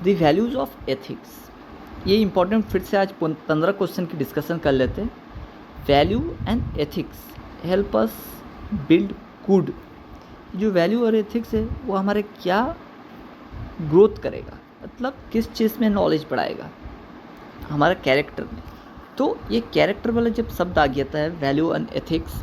The values of ethics, ये important, फिर से आज 15 क्वेश्चन की डिस्कशन कर लेते हैं। Value and ethics help us build good. जो वैल्यू और एथिक्स है वो हमारे क्या ग्रोथ करेगा, मतलब किस चीज़ में नॉलेज बढ़ाएगा, हमारा कैरेक्टर में। तो ये कैरेक्टर वाला जब शब्द आ गया है वैल्यू एंड एथिक्स,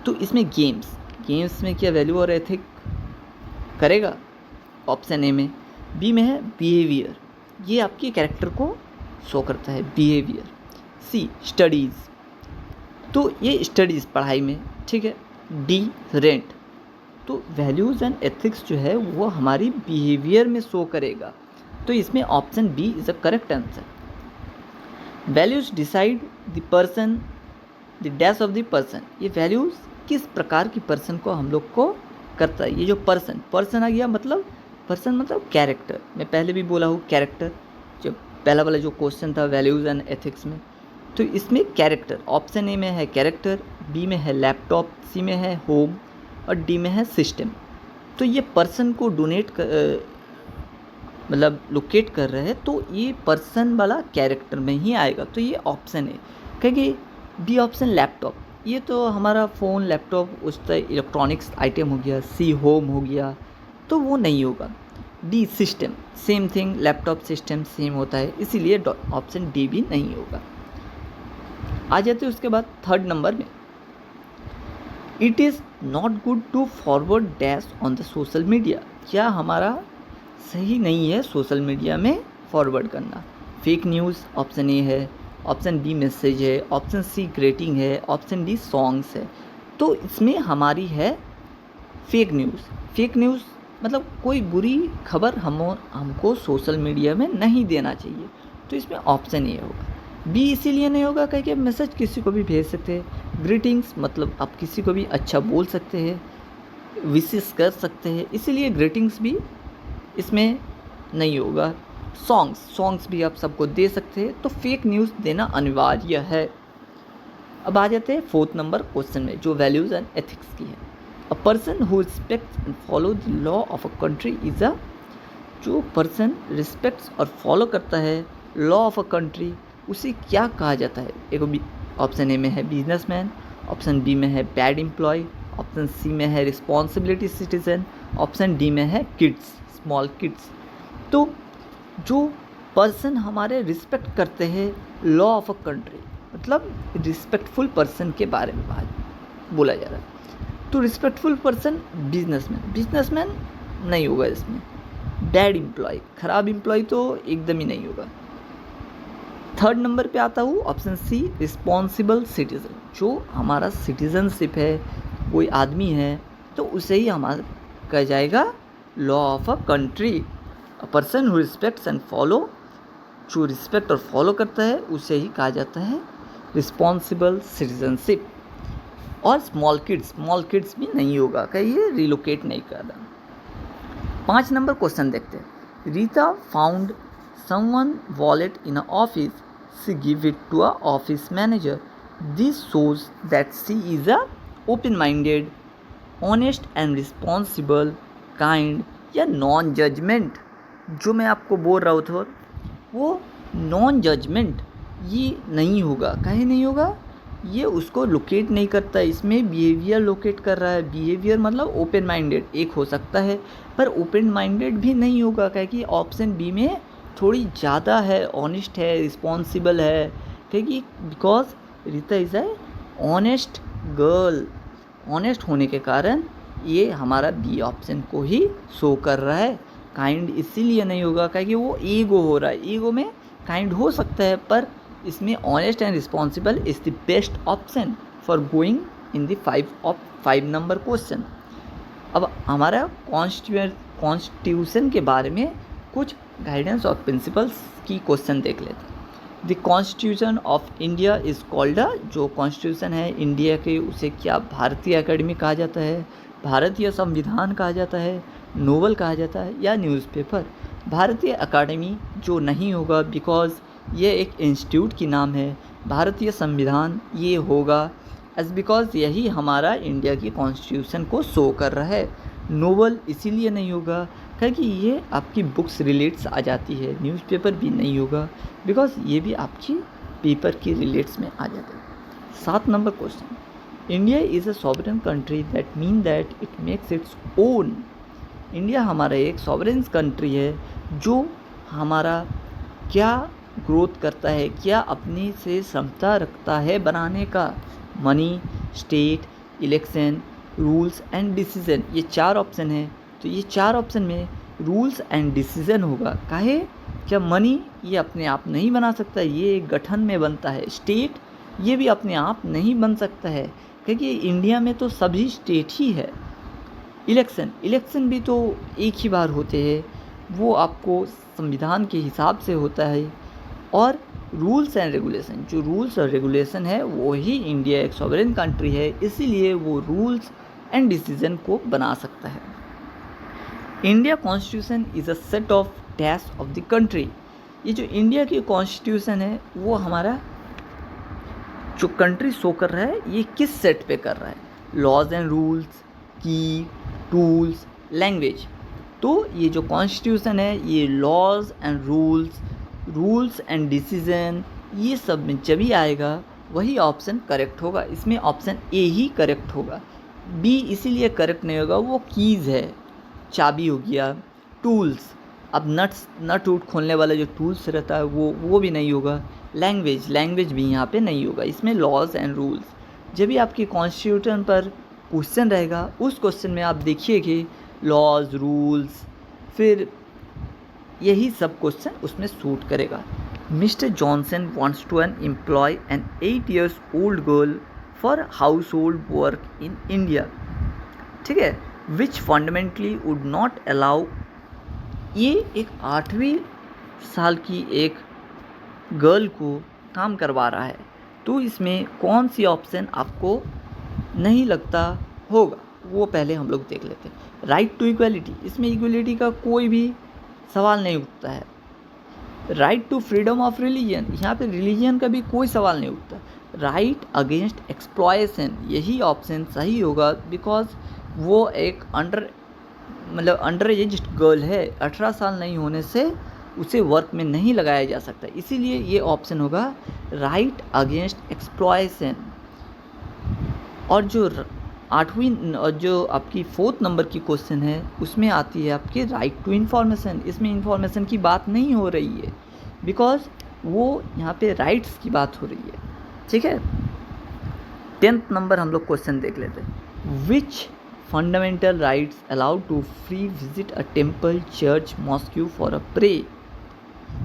तो इसमें गेम्स में क्या वैल्यू और एथिक करेगा? ऑप्शन ए में। बी में है बिहेवियर, ये आपके कैरेक्टर को शो करता है, बिहेवियर। सी स्टडीज़, तो ये स्टडीज़ पढ़ाई में, ठीक है। डी रेंट, तो वैल्यूज़ एंड एथिक्स जो है वो हमारी बिहेवियर में शो करेगा, तो इसमें option B is a correct answer. Values decide the person, the dash of the person, ये वैल्यूज़ किस प्रकार की पर्सन को हम लोग को करता है। ये जो पर्सन आ गया, मतलब पर्सन मतलब कैरेक्टर, मैं पहले भी बोला हूँ कैरेक्टर, जो पहला वाला जो क्वेश्चन था वैल्यूज़ एंड एथिक्स में, तो इसमें कैरेक्टर, ऑप्शन ए में है कैरेक्टर, बी में है लैपटॉप, सी में है होम और डी में है सिस्टम। तो ये पर्सन को मतलब लोकेट कर रहे हैं, तो ये पर्सन वाला कैरेक्टर में ही आएगा, तो ये ऑप्शन है। क्योंकि बी ऑप्शन लैपटॉप, ये तो हमारा फ़ोन लैपटॉप उस तरह इलेक्ट्रॉनिक्स आइटम हो गया। सी होम हो गया, तो वो नहीं होगा। D system, same thing, laptop system same होता है, इसीलिए ऑप्शन डी भी नहीं होगा। आ जाते हैं उसके बाद थर्ड नंबर में, it is not good to forward dash on the social media, क्या हमारा सही नहीं है सोशल मीडिया में फॉरवर्ड करना। फेक न्यूज़ ऑप्शन ए है, ऑप्शन बी मैसेज है, ऑप्शन सी ग्रेटिंग है, ऑप्शन डी सॉन्ग्स है। तो इसमें हमारी है फेक न्यूज़ मतलब कोई बुरी खबर हमको सोशल मीडिया में नहीं देना चाहिए, तो इसमें ऑप्शन ए होगा। बी इसीलिए नहीं होगा क्योंकि मैसेज किसी को भी भेज सकते हैं। ग्रीटिंग्स मतलब आप किसी को भी अच्छा बोल सकते हैं, विशेस कर सकते हैं, इसीलिए ग्रीटिंग्स भी इसमें नहीं होगा। सॉन्ग्स भी आप सबको दे सकते हैं, तो फेक न्यूज़ देना अनिवार्य है। अब आ जाते हैं फोर्थ नंबर क्वेश्चन में, जो वैल्यूज़ एंड एथिक्स की है। A person who respects and follow the law of a country is a, जो पर्सन रिस्पेक्ट्स और फॉलो करता है लॉ ऑफ अ कंट्री, उसे क्या कहा जाता है? एक ऑप्शन ए में है बिजनेसमैन, ऑप्शन बी में है बैड एम्प्लॉय, ऑप्शन सी में है रिस्पॉन्सिबिलिटी सिटीजन, ऑप्शन डी में है किड्स, स्मॉल किड्स। तो जो पर्सन हमारे रिस्पेक्ट करते हैं लॉ ऑफ अ कंट्री, मतलब रिस्पेक्टफुल पर्सन के बारे में बात बोला जा रहा है, तो रिस्पेक्टफुल पर्सन बिजनेसमैन नहीं होगा इसमें। बैड एम्प्लॉय, खराब एम्प्लॉय तो एकदम ही नहीं होगा। थर्ड नंबर पे आता हूँ ऑप्शन सी रिस्पॉन्सिबल सिटीज़न, जो हमारा सिटीजनशिप है, कोई आदमी है, तो उसे ही हमारा कहा जाएगा law of a country. A person who respects and follow, जो रिस्पेक्ट और फॉलो करता है उसे ही कहा जाता है रिस्पॉन्सिबल सिटीजनशिप। और स्मॉल किड्स भी नहीं होगा, कहीं ये रिलोकेट नहीं कर रहा। 5 नंबर क्वेश्चन देखते हैं। Rita found someone wallet in a office, she give it to a office manager, this shows that she is a open minded, honest and responsible, kind या नॉन जजमेंट। जो मैं आपको बोल रहा हूँ था वो नॉन जजमेंट ये नहीं होगा। काहे नहीं होगा? ये उसको लोकेट नहीं करता, इसमें बिहेवियर लोकेट कर रहा है। बिहेवियर मतलब ओपन माइंडेड एक हो सकता है, पर ओपन माइंडेड भी नहीं होगा, क्योंकि ऑप्शन बी में थोड़ी ज़्यादा है, ऑनेस्ट है, रिस्पॉन्सिबल है, क्योंकि because Rita is a honest girl. Honest होने के कारण ये हमारा बी ऑप्शन को ही शो कर रहा है। काइंड इसीलिए नहीं होगा क्योंकि वो ईगो हो रहा है, ईगो में काइंड हो सकता है, पर इसमें honest and responsible is the best option for going in the 5 number question. अब हमारा कॉन्स्टिट्यूशन के बारे में कुछ गाइडेंस और प्रिंसिपल्स की क्वेश्चन देख लेते हैं। The constitution of India is called, जो कॉन्स्टिट्यूशन है इंडिया के उसे क्या भारतीय एकेडमी कहा जाता है, भारतीय संविधान कहा जाता है, नोवेल कहा जाता है या न्यूज़पेपर? भारतीय एकेडमी जो नहीं होगा, बिकॉज ये एक इंस्टीट्यूट की नाम है। भारतीय संविधान ये होगा एज बिकॉज यही हमारा इंडिया की कॉन्स्टिट्यूशन को शो कर रहा है। नोवेल इसीलिए नहीं होगा क्योंकि ये आपकी बुक्स रिलेट्स आ जाती है, न्यूज़पेपर भी नहीं होगा बिकॉज ये भी आपकी पेपर की रिलेट्स में आ जाता है। 7 number question, India is a sovereign country that mean that it makes its own. India हमारा एक सॉवरेन कंट्री है जो हमारा क्या ग्रोथ करता है, क्या अपनी से क्षमता रखता है बनाने का, money, state, election, rules and decision, ये 4 ऑप्शन है। तो ये 4 ऑप्शन में रूल्स एंड डिसीजन होगा। काहे, क्या मनी ये अपने आप नहीं बना सकता, ये एक गठन में बनता है। स्टेट ये भी अपने आप नहीं बन सकता है क्योंकि इंडिया में तो सभी स्टेट ही है। इलेक्शन भी तो एक ही बार होते हैं, वो आपको संविधान के हिसाब से होता है। और रूल्स एंड रेगुलेशन, जो रूल्स और रेगुलेशन है वो ही इंडिया एक सॉवरेन कंट्री है, इसीलिए वो रूल्स एंड डिसीजन को बना सकता है। India constitution is a set of dash of the country. ये जो इंडिया की कॉन्स्टिट्यूशन है वो हमारा जो कंट्री शो कर रहा है ये किस सेट पे कर रहा है, laws and rules, key, tools, language. तो ये जो कॉन्स्टिट्यूशन है ये laws and rules and decision ये सब में जब ही आएगा वही ऑप्शन करेक्ट होगा। इसमें ऑप्शन ए ही करेक्ट होगा, बी इसीलिए करेक्ट नहीं होगा, वो कीज़ है, चाबी हो गया, टूल्स, अब नट उट खोलने वाला जो टूल्स रहता है वो भी नहीं होगा। लैंग्वेज भी यहाँ पे नहीं होगा। इसमें लॉज एंड रूल्स, जब भी आपके कॉन्स्टिट्यूशन पर क्वेश्चन रहेगा उस क्वेश्चन में आप देखिए कि लॉज, रूल्स, फिर यही सब क्वेश्चन उसमें सूट करेगा। Mister Johnson wants to employ an 8 years old girl for household work in India, ठीक है, which fundamentally would not allow. ये एक 8वीं साल की एक गर्ल को काम करवा रहा है, तो इसमें कौन सी ऑप्शन आपको नहीं लगता होगा वो पहले हम लोग देख लेते हैं। राइट टू इक्वलिटी, इसमें इक्वलिटी का कोई भी सवाल नहीं उठता है। Right to freedom of religion, यहाँ पे रिलीजन का भी कोई सवाल नहीं उठता। राइट अगेंस्ट एक्सप्लॉयशन, यही ऑप्शन सही होगा बिकॉज वो एक अंडर एज गर्ल है, 18 साल नहीं होने से उसे वर्क में नहीं लगाया जा सकता, इसीलिए ये ऑप्शन होगा राइट अगेंस्ट एक्सप्लॉयशन। और जो 8वीं और जो आपकी 4th नंबर की क्वेश्चन है उसमें आती है आपकी राइट टू इन्फॉर्मेशन। इसमें इन्फॉर्मेशन की बात नहीं हो रही है बिकॉज वो यहाँ पे राइट्स की बात हो रही है, ठीक है। 10th नंबर हम लोग क्वेश्चन देख लेते हैं। Which fundamental rights allowed to free visit a temple, church, mosque for a pray.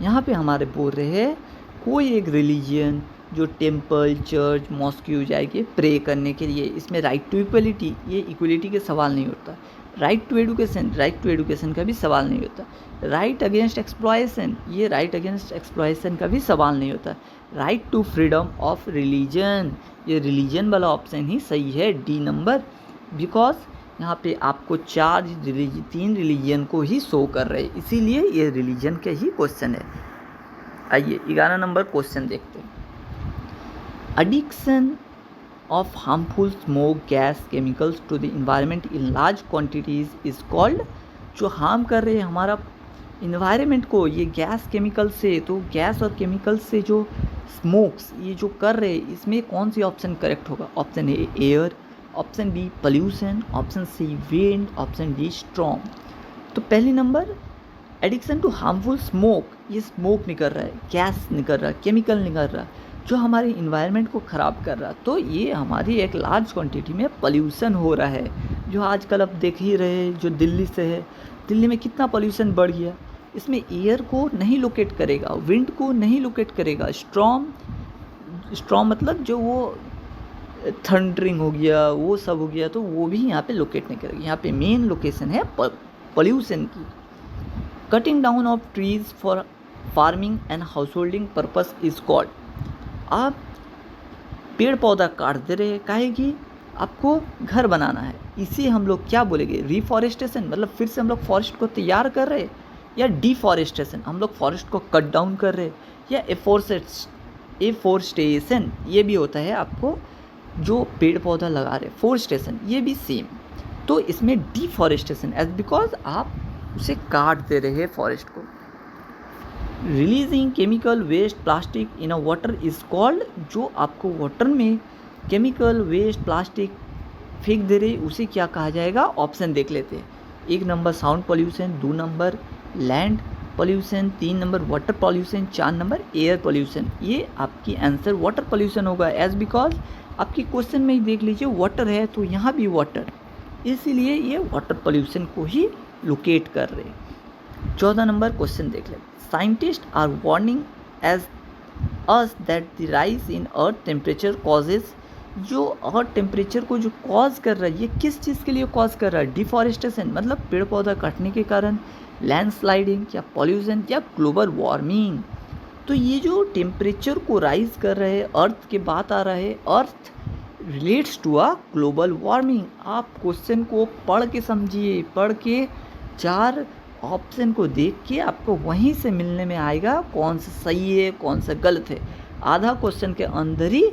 यहाँ पे हमारे बोल रहे हैं कोई एक रिलीजियन जो टेम्पल, चर्च, मॉस्क्यू जाएगी प्रे करने के लिए। इसमें राइट टू इक्वलिटी, ये इक्वलिटी के सवाल नहीं होता। राइट टू एडुकेशन का भी सवाल नहीं होता। राइट अगेंस्ट एक्सप्लॉयशन, ये राइट अगेंस्ट एक्सप्लॉयशन का भी सवाल नहीं होता। Right to freedom of religion, ये रिलीजन वाला ऑप्शन ही सही है, डी नंबर, बिकॉज यहाँ पे आपको 3 रिलीजन को ही शो कर रहे हैं, इसीलिए ये रिलीजन के ही क्वेश्चन है। आइए 11 नंबर क्वेश्चन देखते हैं। Addiction of harmful smoke, gas, chemicals to the environment in large quantities is called, जो हार्म कर रहे हैं हमारा इन्वायरमेंट को ये गैस केमिकल से, तो गैस और केमिकल से जो स्मोक्स ये जो कर रहे हैं इसमें कौन सी ऑप्शन करेक्ट होगा। Option A air, option B pollution, option C wind, option D storm. तो पहली number addiction to harmful smoke, ये स्मोक निकल रहा है, गैस निकल रहा है, केमिकल निकल रहा है जो हमारे इन्वायरमेंट को ख़राब कर रहा है। तो ये हमारी एक लार्ज क्वांटिटी में पोल्यूशन हो रहा है, जो आजकल आप देख ही रहे हैं, जो दिल्ली से है, दिल्ली में कितना पोल्यूशन बढ़ गया। इसमें एयर को नहीं लोकेट करेगा, विंड को नहीं लोकेट करेगा, स्ट्रॉम मतलब जो वो थंडरिंग हो गया, वो सब हो गया, तो वो भी यहाँ पे लोकेट नहीं करेगा। यहाँ पे मेन लोकेशन है पोल्यूशन की। Cutting down of trees for farming and house holding purpose is called, आप पेड़ पौधा काट दे रहे हैं काहे कि आपको घर बनाना है, इसे हम लोग क्या बोलेंगे, रिफॉरेस्टेशन, मतलब फिर से हम लोग फॉरेस्ट को तैयार कर रहे हैं, या डिफॉरेस्टेशन, हम लोग फॉरेस्ट को कट डाउन कर रहे हैं, या एफोरेस्टेशन ये भी होता है आपको जो पेड़ पौधा लगा रहे, फोरेस्टेशन ये भी सेम। तो इसमें डिफॉरेस्टेशन एज बिकॉज आप उसे काट दे रहे हैं फॉरेस्ट को। Releasing chemical waste plastic in a water is called, जो आपको वाटर में केमिकल वेस्ट प्लास्टिक फेंक दे रहे उसे क्या कहा जाएगा? ऑप्शन देख लेते हैं। 1 number sound pollution, 2 number land pollution, 3 number water pollution, 4 number air pollution. ये आपकी आंसर वाटर पॉल्यूशन होगा, एज बिकॉज आपकी क्वेश्चन में ही देख लीजिए वाटर है तो यहाँ भी वाटर, इसीलिए ये वाटर पॉल्यूशन को ही लोकेट कर रहे हैं। 14 नंबर क्वेश्चन देख लेते। Scientists are warning as us that the rise in earth temperature causes, जो अर्थ टेम्परेचर को जो कॉज कर रहा है, ये किस चीज़ के लिए कॉज कर रहा है? डिफॉरेस्टेशन, मतलब पेड़ पौधा काटने के कारण, लैंडस्लाइडिंग या पॉल्यूशन या ग्लोबल वार्मिंग। तो ये जो टेम्परेचर को राइज कर रहे हैं, अर्थ के बात आ रहा है, earth relates to a global warming. आप क्वेश्चन को पढ़ के समझिए, पढ़ के 4 ऑप्शन को देख के आपको वहीं से मिलने में आएगा कौन सा सही है कौन सा गलत है। आधा क्वेश्चन के अंदर ही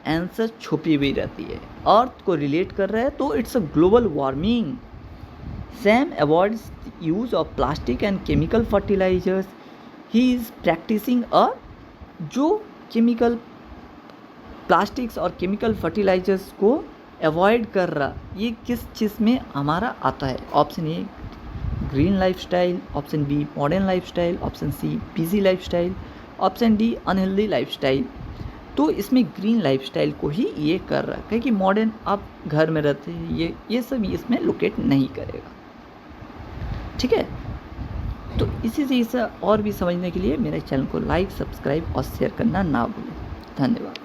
आंसर छुपी हुई रहती है। अर्थ को रिलेट कर रहा है तो it's a global warming. Sam avoids use of plastic and chemical fertilisers, he is practising a, जो केमिकल प्लास्टिक्स और केमिकल फर्टिलाइजर्स को अवॉइड कर रहा, ये किस चीज़ में हमारा आता है? Option A green lifestyle, option B modern lifestyle, option C busy lifestyle, option D unhealthy lifestyle. तो इसमें ग्रीन लाइफस्टाइल को ही ये कर रहा है, क्योंकि मॉडर्न आप घर में रहते हैं, ये सब इसमें लोकेट नहीं करेगा। ठीक है, तो इसी से और भी समझने के लिए मेरे चैनल को लाइक, सब्सक्राइब और शेयर करना ना भूलें। धन्यवाद।